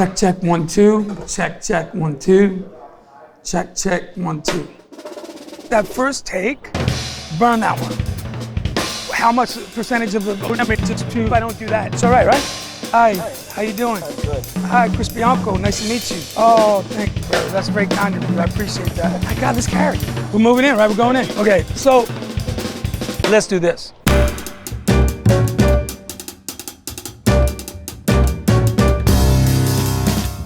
Check, check, 1, 2. Check, check, 1, 2. Check, check, 1, 2. That first take, burn that one. How much percentage of the if I don't do that? It's all right, right? Hi, how you doing? I'm good. Hi, Chris Bianco, nice to meet you. Oh, thank you, brother. That's very kind of you, I appreciate that. I got this carrot. We're moving in, right? We're going in. Okay, so let's do this.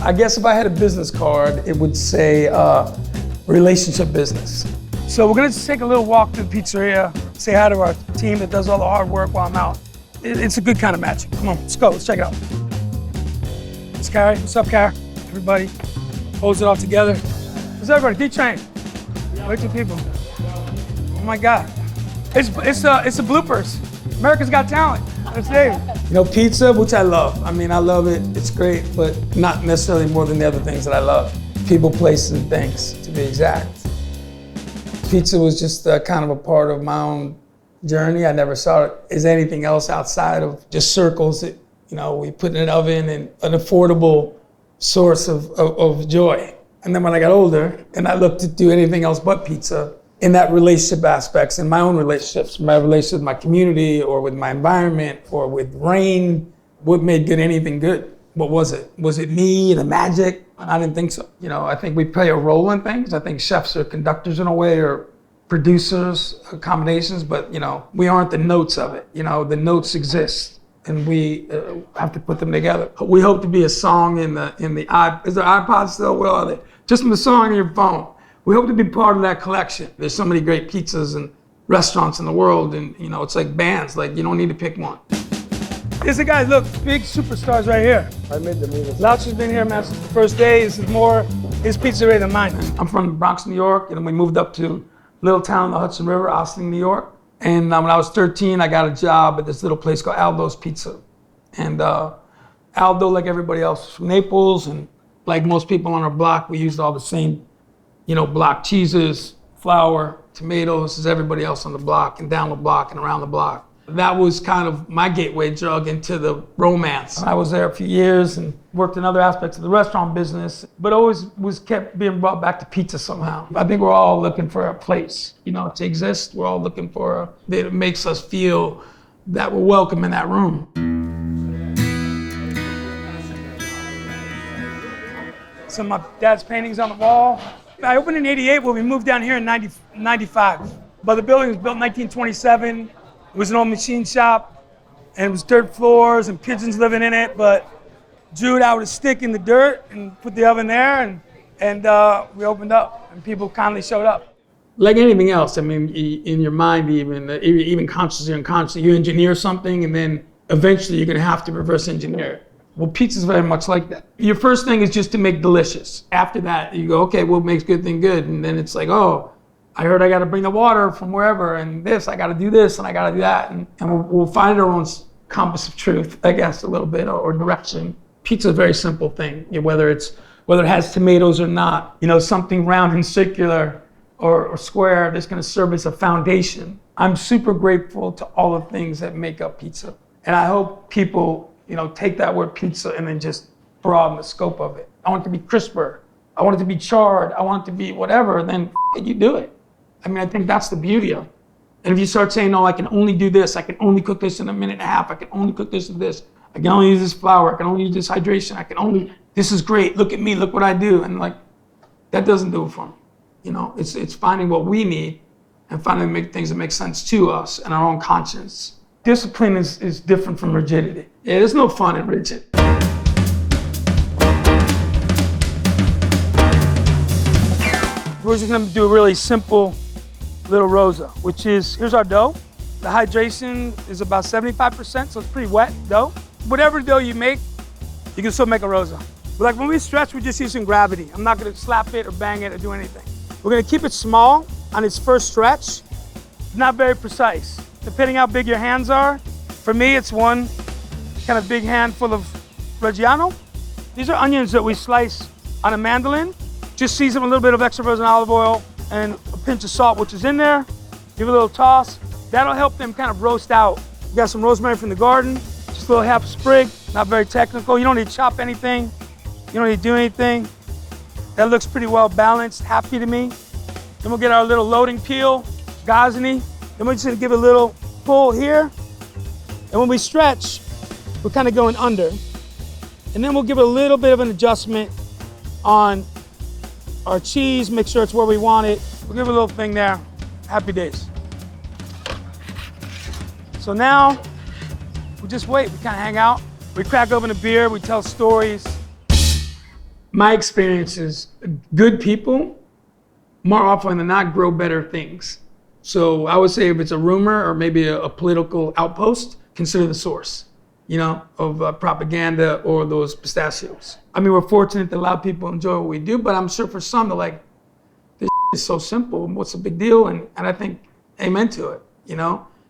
I guess if I had a business card, it would say relationship business. So we're gonna take a little walk to the pizzeria, say hi to our team that does all the hard work while I'm out. It's a good kind of match. Come on, let's go, let's check it out. It's Carrie, what's up, Carrie? Everybody, pose it all together. What's up, everybody? D-Train. Wait till people. Oh my God. It's the bloopers. America's Got Talent. Let's see. You know, pizza, which I love. I mean, I love it, it's great, but not necessarily more than the other things that I love. People, places, and things, to be exact. Pizza was just kind of a part of my own journey. I never saw it as anything else outside of just circles that, you know, we put in an oven and an affordable source of joy. And then when I got older and I looked to do anything else but pizza, in that relationship aspects, in my own relationships, my relationship with my community or with my environment or with rain, what made good anything good? What was it? Was it me, the magic? I didn't think so. You know, I think we play a role in things. I think chefs are conductors in a way, or producers, combinations, but you know, we aren't the notes of it. You know, the notes exist and we have to put them together. We hope to be a song in the is there iPods still? Where are they? Just in the song in your phone. We hope to be part of that collection. There's so many great pizzas and restaurants in the world, and you know, it's like bands, like you don't need to pick one. These are guys, look, big superstars right here. I made the movie. Louch has been here, man, since the first day. This is more his pizzeria than mine. I'm from the Bronx, New York, and we moved up to a little town on the Hudson River, Austin, New York. And when I was 13, I got a job at this little place called Aldo's Pizza. And Aldo, like everybody else, was from Naples, and like most people on our block, we used all the same, you know, block cheeses, flour, tomatoes, as everybody else on the block, and down the block and around the block. That was kind of my gateway drug into the romance. I was there a few years and worked in other aspects of the restaurant business, but always was kept being brought back to pizza somehow. I think we're all looking for a place, you know, to exist. We're all looking for that makes us feel that we're welcome in that room. Some of my dad's paintings on the wall. I opened in '88, but we moved down here in 95. But the building was built in 1927. It was an old machine shop, and it was dirt floors and pigeons living in it, but drew it out with a stick in the dirt and put the oven there, and we opened up, and people kindly showed up. Like anything else, I mean, in your mind, even consciously or unconsciously, you engineer something, and then eventually you're gonna have to reverse engineer it. Well, pizza's very much like that. Your first thing is just to make delicious. After that, you go, okay, what makes good thing good? And then it's like, oh, I heard I got to bring the water from wherever, and this, I got to do this, and I got to do that. And we'll find our own compass of truth, I guess, a little bit, or direction. Pizza is a very simple thing, whether it has tomatoes or not. You know, something round and circular or square that's going to serve as a foundation. I'm super grateful to all the things that make up pizza. And I hope people, you know, take that word pizza and then just broaden the scope of it. I want it to be crisper. I want it to be charred. I want it to be whatever, then you do it. I mean, I think that's the beauty of it. And if you start saying, no, I can only do this, I can only cook this in a minute and a half, I can only cook this and this, I can only use this flour, I can only use this hydration, this is great, look at me, look what I do. And like, that doesn't do it for me. You know, it's finding what we need and finding things that make sense to us and our own conscience. Discipline is different from rigidity. Yeah, there's no fun in rigid. We're just gonna do a really simple little Rosa, which is, here's our dough. The hydration is about 75%, so it's pretty wet dough. Whatever dough you make, you can still make a Rosa. But like when we stretch, we're just using gravity. I'm not gonna slap it or bang it or do anything. We're gonna keep it small on its first stretch, not very precise. Depending how big your hands are, for me, it's one kind of big handful of Reggiano. These are onions that we slice on a mandolin. Just season with a little bit of extra virgin olive oil and a pinch of salt, which is in there. Give it a little toss. That'll help them kind of roast out. We got some rosemary from the garden, just a little half sprig, not very technical. You don't need to chop anything. You don't need to do anything. That looks pretty well balanced, happy to me. Then we'll get our little loading peel, Gozney. Then we're just gonna give it a little pull here. And when we stretch, we're kind of going under. And then we'll give it a little bit of an adjustment on our cheese, make sure it's where we want it. We'll give it a little thing there. Happy days. So now, we just wait, we kind of hang out. We crack open a beer, we tell stories. My experience is good people, more often than not, grow better things. So I would say if it's a rumor or maybe a political outpost, consider the source, of propaganda or those pistachios. I mean, we're fortunate that a lot of people enjoy what we do, but I'm sure for some, they're like, this is so simple, what's the big deal? And I think, amen to it,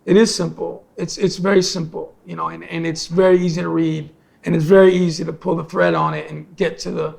It is simple, it's very simple, and it's very easy to read, and it's very easy to pull the thread on it and get to the,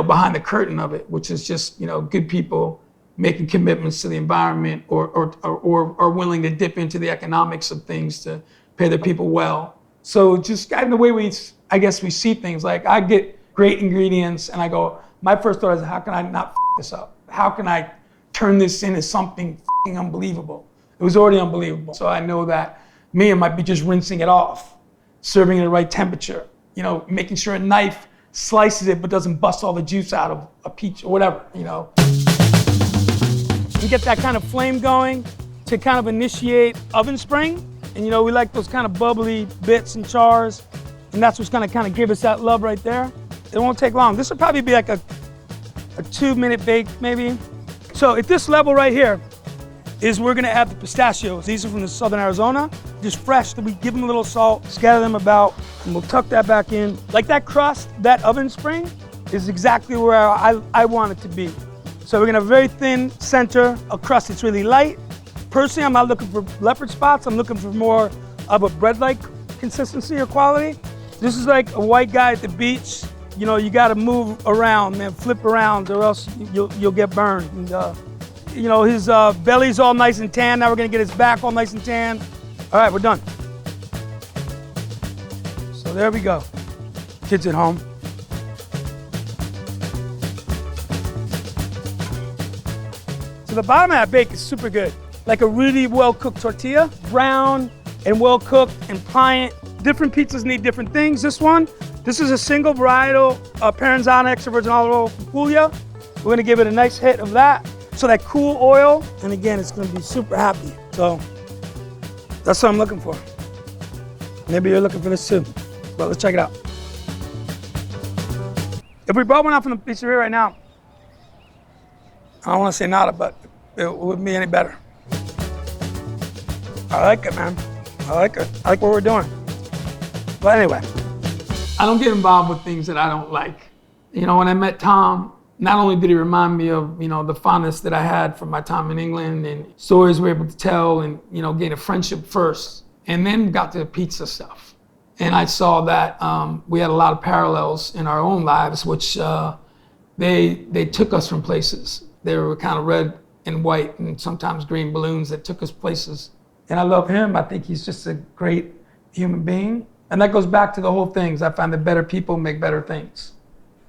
behind the curtain of it, which is just, good people making commitments to the environment or willing to dip into the economics of things to pay their people well. So just in the way we see things, like I get great ingredients and I go, my first thought is, how can I not this up? How can I turn this into something unbelievable? It was already unbelievable. So I know that Mia might be just rinsing it off, serving it at the right temperature, making sure a knife slices it but doesn't bust all the juice out of a peach or whatever, You get that kind of flame going to kind of initiate oven spring. And we like those kind of bubbly bits and chars. And that's what's gonna kind of give us that love right there. It won't take long. This will probably be like a 2-minute bake maybe. So at this level right here is we're gonna add the pistachios. These are from the Southern Arizona, just fresh. We give them a little salt, scatter them about, and we'll tuck that back in. Like that crust, that oven spring is exactly where I want it to be. So we're gonna have a very thin center, a crust that's really light. Personally, I'm not looking for leopard spots. I'm looking for more of a bread-like consistency or quality. This is like a white guy at the beach. You gotta move around, man, flip around, or else you'll get burned. And, his belly's all nice and tan. Now we're gonna get his back all nice and tan. All right, we're done. So there we go. Kids at home. So the bottom of that bake is super good. Like a really well-cooked tortilla, brown and well-cooked and pliant. Different pizzas need different things. This is a single varietal Parenzana extra virgin olive oil from Puglia. We're gonna give it a nice hit of that. So that cool oil, and again, it's gonna be super happy. So that's what I'm looking for. Maybe you're looking for this too, but let's check it out. If we brought one out from the pizzeria right now, I don't wanna say nada, but it wouldn't be any better. I like it, man. I like it. I like what we're doing. But anyway, I don't get involved with things that I don't like. When I met Tom, not only did he remind me of, the fondness that I had from my time in England and stories we were able to tell and, gain a friendship first, and then got to the pizza stuff. And I saw that we had a lot of parallels in our own lives, which they took us from places. They were kind of red and white and sometimes green balloons that took us places. And I love him. I think he's just a great human being. And that goes back to the whole things. I find that better people make better things.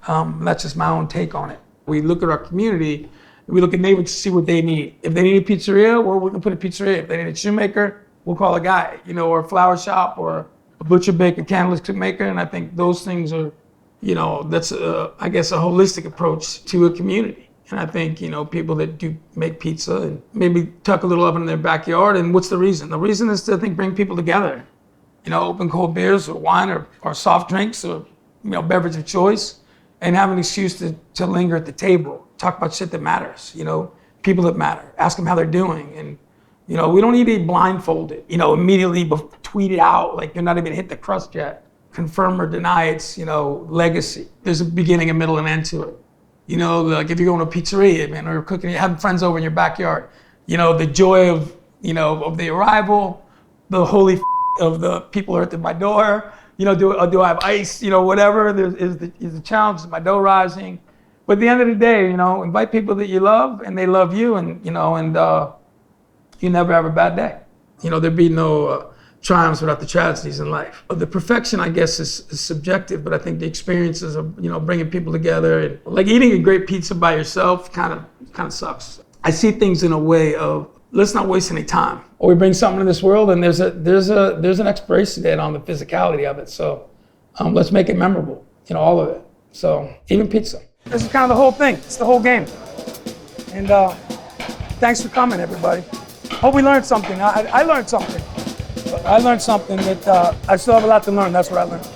That's just my own take on it. We look at our community, we look at neighbors to see what they need. If they need a pizzeria, well, we're gonna put a pizzeria. If they need a shoemaker, we'll call a guy, or a flower shop or a butcher, baker, candlestick maker. And I think those things are, that's I guess a holistic approach to a community. And I think, people that do make pizza and maybe tuck a little oven in their backyard. And what's the reason? The reason is to, I think, bring people together. Open cold beers or wine or soft drinks or, beverage of choice, and have an excuse to linger at the table, talk about shit that matters, people that matter, ask them how they're doing. And, we don't need to be blindfolded, immediately tweet it out like you're not even hit the crust yet. Confirm or deny its, legacy. There's a beginning, a middle, and end to it. Like if you're going to a pizzeria, man, or cooking, you're having friends over in your backyard, the joy of, of the arrival, the holy of the people who are at my door, do I have ice, whatever, is the challenge, is my dough rising? But at the end of the day, invite people that you love and they love you, and, you never have a bad day. There'd be no triumphs without the tragedies in life. The perfection, I guess, is subjective, but I think the experiences of, bringing people together, and like eating a great pizza by yourself kind of sucks. I see things in a way of, let's not waste any time. Or we bring something to this world, and there's an expiration date on the physicality of it. So let's make it memorable, all of it. So even pizza. This is kind of the whole thing. It's the whole game. And thanks for coming, everybody. Hope we learned something. I learned something. I learned something that I still have a lot to learn. That's what I learned.